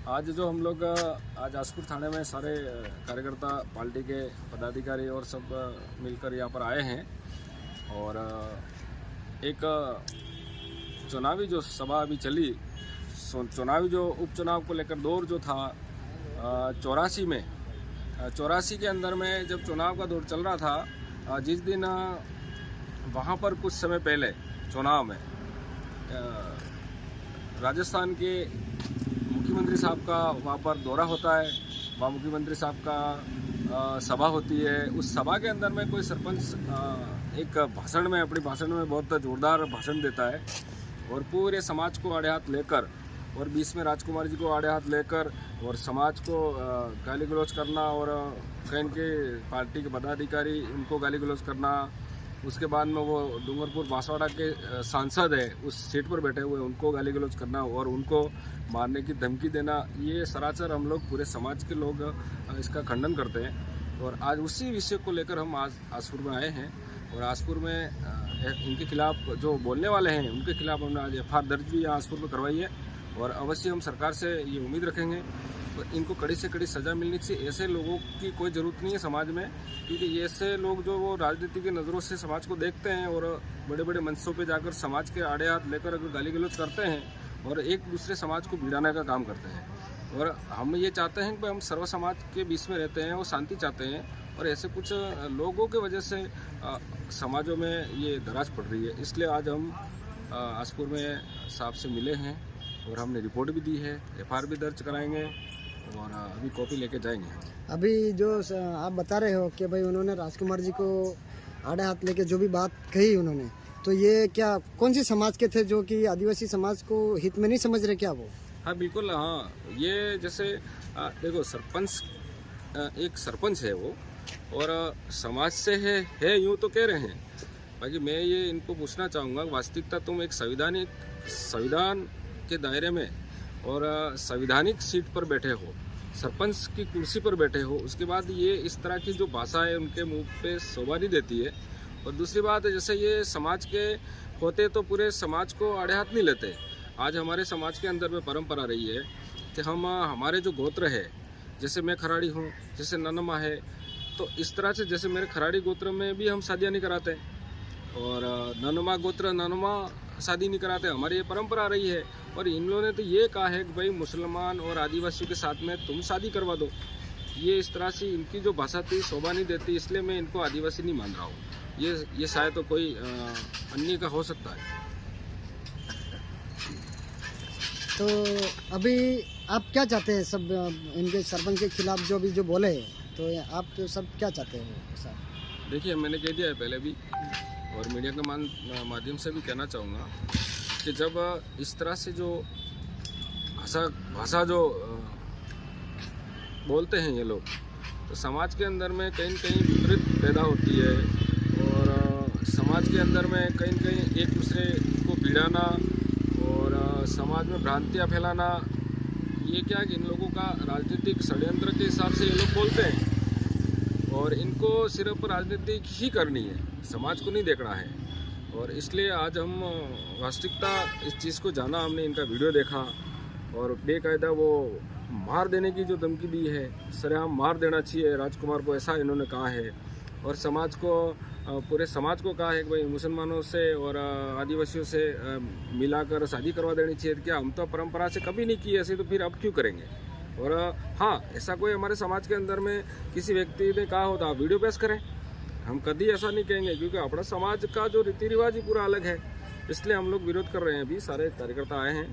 आज जो हम लोग आज आसपुर थाने में सारे कार्यकर्ता पार्टी के पदाधिकारी और सब मिलकर यहाँ पर आए हैं और एक चुनावी जो सभा अभी चली, चुनावी जो उपचुनाव को लेकर दौर जो था 84 के अंदर में जब चुनाव का दौर चल रहा था, जिस दिन वहाँ पर कुछ समय पहले चुनाव में राजस्थान के मुख्यमंत्री साहब का वहाँ पर दौरा होता है, वहाँ मुख्यमंत्री साहब का सभा होती है। उस सभा के अंदर में कोई सरपंच एक अपनी भाषण में बहुत जोरदार भाषण देता है और पूरे समाज को आड़े हाथ लेकर और बीच में राजकुमार जी को आड़े हाथ लेकर और समाज को गाली गलौज करना और कहीं के पार्टी के पदाधिकारी उनको गाली गलौज करना। उसके बाद में वो डूंगरपुर बांसवाड़ा के सांसद है, उस सीट पर बैठे हुए उनको गाली गलौज करना और उनको मारने की धमकी देना, ये सरासर हम लोग पूरे समाज के लोग इसका खंडन करते हैं। और आज उसी विषय को लेकर हम आज आसपुर में आए हैं और आसपुर में इनके खिलाफ जो बोलने वाले हैं उनके खिलाफ हमने आज FIR दर्ज भी यहाँ आसपुर में करवाई है और अवश्य हम सरकार से ये उम्मीद रखेंगे तो इनको कड़ी से कड़ी सज़ा मिलनी चाहिए। ऐसे लोगों की कोई ज़रूरत नहीं है समाज में, क्योंकि ये ऐसे लोग जो वो राजनीति की नज़रों से समाज को देखते हैं और बड़े बड़े मंचों पे जाकर समाज के आड़े हाथ लेकर अगर गाली गलौज करते हैं और एक दूसरे समाज को भिड़ाने का काम करते हैं। और हम ये चाहते हैं कि हम सर्व समाज के बीच में रहते हैं और शांति चाहते हैं और ऐसे कुछ लोगों के वजह से समाजों में ये दराज पड़ रही है। इसलिए आज हम आसपुर में साहब से मिले हैं और हमने रिपोर्ट भी दी है, FIR भी दर्ज कराएंगे और अभी कॉपी लेके जाएंगे। अभी जो आप बता रहे हो कि भाई उन्होंने राजकुमार जी को आड़े हाथ लेके जो भी बात कही उन्होंने, तो ये क्या कौन सी समाज के थे जो कि आदिवासी समाज को हित में नहीं समझ रहे क्या वो? हाँ बिल्कुल, हाँ ये जैसे देखो सरपंच एक सरपंच है वो और समाज से है यूँ तो कह रहे हैं। बाकी मैं ये इनको पूछना चाहूँगा, वास्तविकता तुम एक संविधान के दायरे में और संवैधानिक सीट पर बैठे हो, सरपंच की कुर्सी पर बैठे हो, उसके बाद ये इस तरह की जो भाषा है उनके मुंह पे शोभा नहीं देती है। और दूसरी बात जैसे ये समाज के होते तो पूरे समाज को आड़े हाथ नहीं लेते। आज हमारे समाज के अंदर में परंपरा रही है कि हम हमारे जो गोत्र है, जैसे मैं खराड़ी हूँ, जैसे ननमा है, तो इस तरह से जैसे मेरे खराड़ी गोत्र में भी हम शादियाँ नहीं कराते और ननमा गोत्र ननमा शादी नहीं कराते, हमारी ये परंपरा रही है। और इन लोगों ने तो ये कहा है कि भाई मुसलमान और आदिवासियों के साथ में तुम शादी करवा दो। ये इस तरह से इनकी जो भाषा थी शोभा नहीं देती, इसलिए मैं इनको आदिवासी नहीं मान रहा हूँ। ये शायद तो कोई अन्य का हो सकता है। तो अभी आप क्या चाहते हैं सब इनके सरपंच के खिलाफ जो बोले, तो आप तो सब क्या चाहते हैं सर? देखिए मैंने कह दिया है पहले भी और मीडिया के माध्यम से भी कहना चाहूँगा कि जब इस तरह से जो भाषा जो बोलते हैं ये लोग, तो समाज के अंदर में कहीं न कहीं विपरीत पैदा होती है और समाज के अंदर में कहीं न कहीं एक दूसरे को भिड़ाना और समाज में भ्रांतियाँ फैलाना, ये क्या कि इन लोगों का राजनीतिक षड्यंत्र के हिसाब से ये लोग बोलते हैं और इनको सिर्फ राजनीति ही करनी है, समाज को नहीं देखना है। और इसलिए आज हम वास्तविकता इस चीज़ को जाना, हमने इनका वीडियो देखा और बेकायदा वो मार देने की जो धमकी दी है, सरेआम मार देना चाहिए राजकुमार को, ऐसा इन्होंने कहा है। और समाज को, पूरे समाज को कहा है कि भाई मुसलमानों से और आदिवासियों से मिलाकर शादी करवा देनी चाहिए। क्या हम तो परंपरा से कभी नहीं की ऐसे, तो फिर अब क्यों करेंगे? और हाँ, ऐसा कोई हमारे समाज के अंदर में किसी व्यक्ति ने कहा हो तो आप वीडियो पेश करें, हम कभी ऐसा नहीं कहेंगे, क्योंकि अपना समाज का जो रीति रिवाज ही पूरा अलग है। इसलिए हम लोग विरोध कर रहे हैं। अभी सारे कार्यकर्ता आए हैं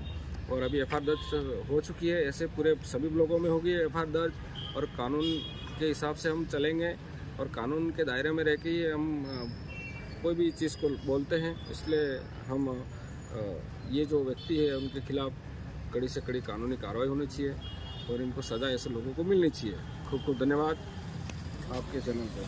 और अभी FIR दर्ज हो चुकी है, ऐसे पूरे सभी लोगों में होगी FIR दर्ज और कानून के हिसाब से हम चलेंगे और कानून के दायरे में रह के ही हम कोई भी चीज़ को बोलते हैं। इसलिए हम ये जो व्यक्ति है उनके खिलाफ कड़ी से कड़ी कानूनी कार्रवाई होनी चाहिए और इनको सज़ा ऐसे लोगों को मिलनी चाहिए। खूब खूब धन्यवाद आपके चैनल पर।